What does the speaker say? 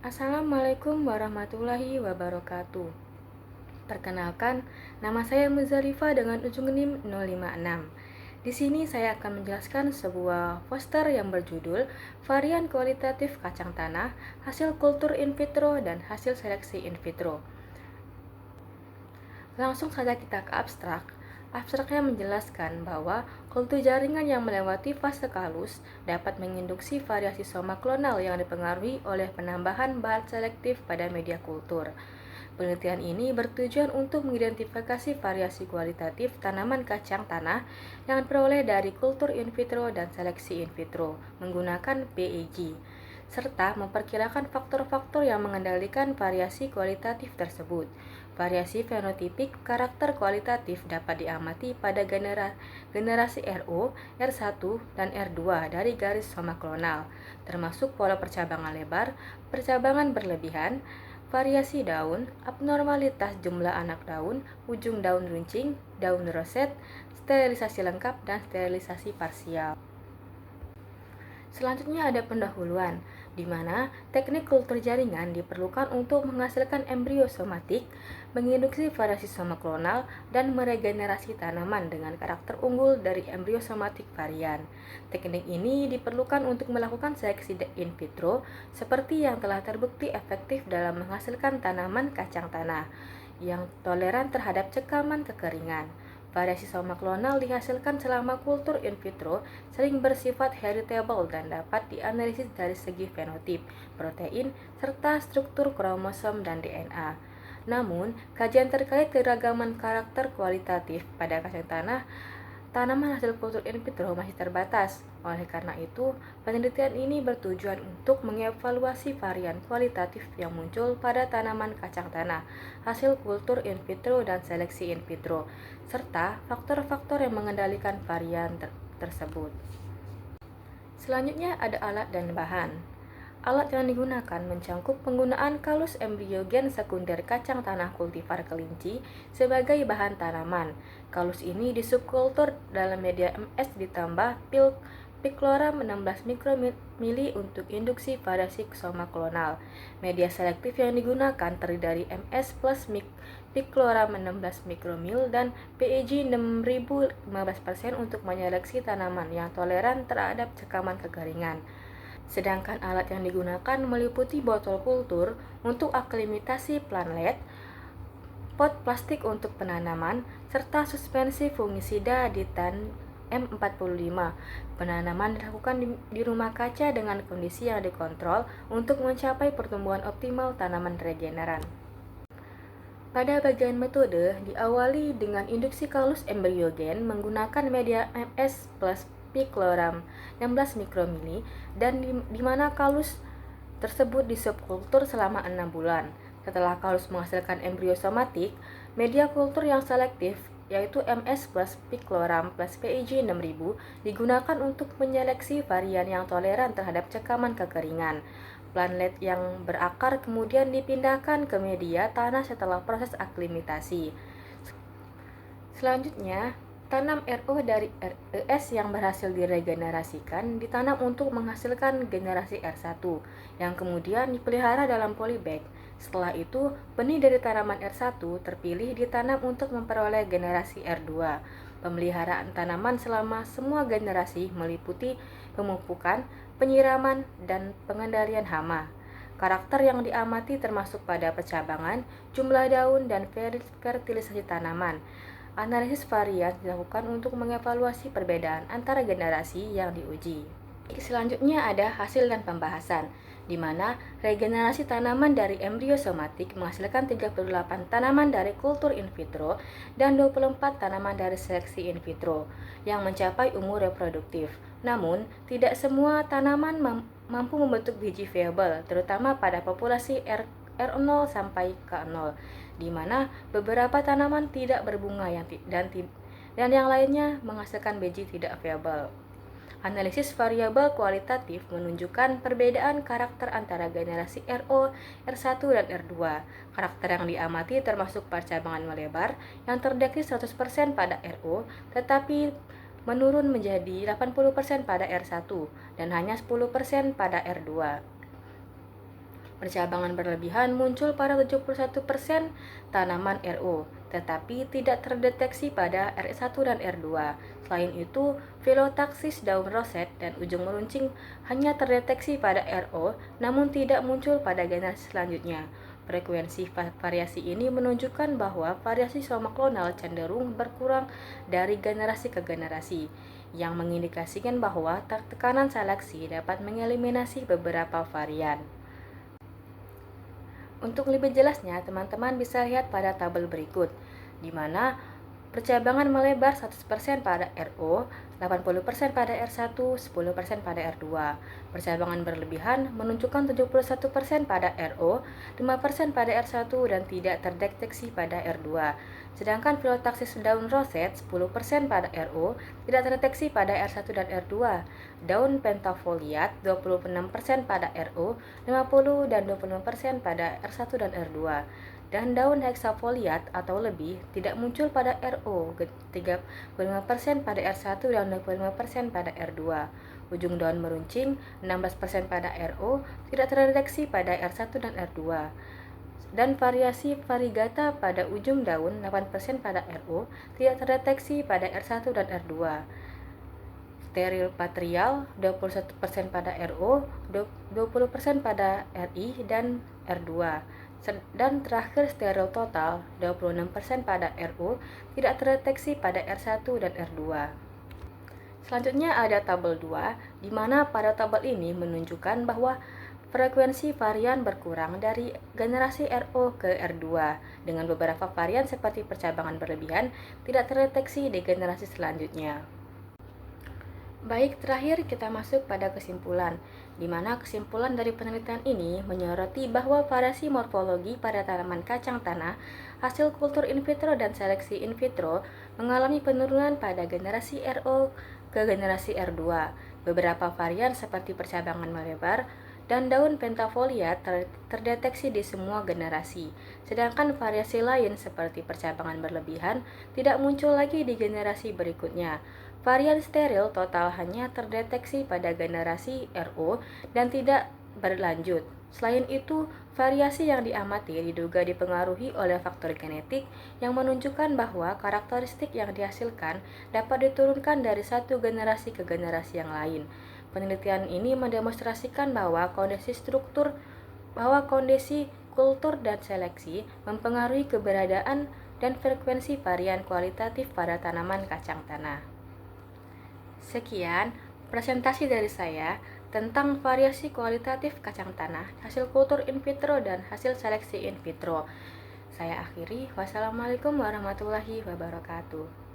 Assalamualaikum warahmatullahi wabarakatuh. Perkenalkan, nama saya Muzalifah dengan ujung NIM 056. Di sini saya akan menjelaskan sebuah poster yang berjudul Varian Kualitatif Kacang Tanah, Hasil Kultur In Vitro dan Hasil Seleksi In Vitro. Langsung saja kita ke abstrak. Abstraknya menjelaskan bahwa kultur jaringan yang melewati fase kalus dapat menginduksi variasi soma klonal yang dipengaruhi oleh penambahan bahan selektif pada media kultur. Penelitian ini bertujuan untuk mengidentifikasi variasi kualitatif tanaman kacang tanah yang diperoleh dari kultur in vitro dan seleksi in vitro menggunakan PEG, serta memperkirakan faktor-faktor yang mengendalikan variasi kualitatif tersebut. Variasi fenotipik karakter kualitatif dapat diamati pada generasi RO, R1, dan R2 dari garis soma klonal, termasuk pola percabangan lebar, percabangan berlebihan, variasi daun, abnormalitas jumlah anak daun, ujung daun runcing, daun roset, sterilisasi lengkap, dan sterilisasi parsial. Selanjutnya ada pendahuluan, di mana teknik kultur jaringan diperlukan untuk menghasilkan embrio somatik, menginduksi variasi soma klonal, dan meregenerasi tanaman dengan karakter unggul dari embrio somatik varian. Teknik ini diperlukan untuk melakukan seleksi in vitro, seperti yang telah terbukti efektif dalam menghasilkan tanaman kacang tanah yang toleran terhadap cekaman kekeringan. Variasi soma klonal dihasilkan selama kultur in vitro sering bersifat heritable dan dapat dianalisis dari segi fenotip, protein, serta struktur kromosom dan DNA. Namun, kajian terkait keragaman karakter kualitatif pada kacang tanah tanaman hasil kultur in vitro masih terbatas. Oleh karena itu, penelitian ini bertujuan untuk mengevaluasi varian kualitatif yang muncul pada tanaman kacang tanah, hasil kultur in vitro dan seleksi in vitro, serta faktor-faktor yang mengendalikan varian tersebut. Selanjutnya ada alat dan bahan. Alat yang digunakan mencangkup penggunaan kalus embriogen sekunder kacang tanah kultivar kelinci sebagai bahan tanaman. Kalus ini disubkultur dalam media MS ditambah Picloram 16 mikromili untuk induksi variasi soma klonal. Media selektif yang digunakan terdiri dari MS plus Picloram 16 mikromil dan PEG 6000 15% untuk menyeleksi tanaman yang toleran terhadap cekaman kekeringan. Sedangkan alat yang digunakan meliputi botol kultur untuk aklimatasi plantlet, pot plastik untuk penanaman, serta suspensi fungisida ditan M45. Penanaman dilakukan di rumah kaca dengan kondisi yang dikontrol untuk mencapai pertumbuhan optimal tanaman regeneran. Pada bagian metode, diawali dengan induksi kalus embriogen menggunakan media MS plus Picloram 16 mikromili dan di mana kalus tersebut disubkultur selama 6 bulan. Setelah kalus menghasilkan embrio somatik, media kultur yang selektif yaitu MS plus Picloram plus PEG 6000 digunakan untuk menyeleksi varian yang toleran terhadap cekaman kekeringan. Plantlet yang berakar kemudian dipindahkan ke media tanah setelah proses aklimatasi. Selanjutnya, tanam RO dari RES yang berhasil diregenerasikan ditanam untuk menghasilkan generasi R1 yang kemudian dipelihara dalam polybag. Setelah itu, benih dari tanaman R1 terpilih ditanam untuk memperoleh generasi R2. Pemeliharaan tanaman selama semua generasi meliputi pemupukan, penyiraman, dan pengendalian hama. Karakter yang diamati termasuk pada percabangan, jumlah daun, dan fertilisasi tanaman. Analisis varian dilakukan untuk mengevaluasi perbedaan antara generasi yang diuji. Selanjutnya ada hasil dan pembahasan, di mana regenerasi tanaman dari embrio somatik menghasilkan 38 tanaman dari kultur in vitro dan 24 tanaman dari seleksi in vitro yang mencapai umur reproduktif. Namun, tidak semua tanaman mampu membentuk biji viable, terutama pada populasi R0 sampai K0, di mana beberapa tanaman tidak berbunga dan yang lainnya menghasilkan biji tidak viable. Analisis variabel kualitatif menunjukkan perbedaan karakter antara generasi RO, R1, dan R2. Karakter yang diamati termasuk percabangan melebar yang terdeteksi 100% pada RO, tetapi menurun menjadi 80% pada R1 dan hanya 10% pada R2. Percabangan berlebihan muncul pada 71% tanaman RO, tetapi tidak terdeteksi pada R1 dan R2. Selain itu, Phyllotaxis daun roset dan ujung meruncing hanya terdeteksi pada RO, namun tidak muncul pada generasi selanjutnya. Frekuensi variasi ini menunjukkan bahwa variasi soma klonal cenderung berkurang dari generasi ke generasi, yang mengindikasikan bahwa tekanan seleksi dapat mengeliminasi beberapa varian. Untuk lebih jelasnya, teman-teman bisa lihat pada tabel berikut, di mana percabangan melebar 100% pada RO, 80% pada R1, 10% pada R2. Percabangan berlebihan menunjukkan 71% pada RO, 5% pada R1 dan tidak terdeteksi pada R2. Sedangkan Phyllotaxis daun roset 10% pada RO, tidak terdeteksi pada R1 dan R2. Daun pentafoliat 26% pada RO, 50 dan 25% pada R1 dan R2. Dan daun heksafoliat atau lebih tidak muncul pada RO, 35% pada R1 dan 25% pada R2. Ujung daun meruncing 16% pada RO, tidak terdeteksi pada R1 dan R2. Dan variasi variegata pada ujung daun 8% pada RO, tidak terdeteksi pada R1 dan R2. Steril patrial 21% pada RO, 20% pada RI dan R2. Dan terakhir steril total 26% pada RO, tidak terdeteksi pada R1 dan R2. Selanjutnya ada tabel 2, di mana pada tabel ini menunjukkan bahwa frekuensi varian berkurang dari generasi RO ke R2, dengan beberapa varian seperti percabangan berlebihan tidak terdeteksi di generasi selanjutnya. Baik, terakhir kita masuk pada kesimpulan, di mana kesimpulan dari penelitian ini menyoroti bahwa variasi morfologi pada tanaman kacang tanah, hasil kultur in vitro dan seleksi in vitro mengalami penurunan pada generasi RO ke generasi R2. Beberapa varian seperti percabangan melebar dan daun pentafoliat terdeteksi di semua generasi, sedangkan variasi lain seperti percabangan berlebihan tidak muncul lagi di generasi berikutnya. Varian steril total hanya terdeteksi pada generasi RO dan tidak berlanjut. Selain itu, variasi yang diamati diduga dipengaruhi oleh faktor genetik yang menunjukkan bahwa karakteristik yang dihasilkan dapat diturunkan dari satu generasi ke generasi yang lain. Penelitian ini mendemonstrasikan bahwa kondisi kultur dan seleksi mempengaruhi keberadaan dan frekuensi varian kualitatif pada tanaman kacang tanah. Sekian presentasi dari saya tentang variasi kualitatif kacang tanah, hasil kultur in vitro dan hasil seleksi in vitro. Saya akhiri, wassalamualaikum warahmatullahi wabarakatuh.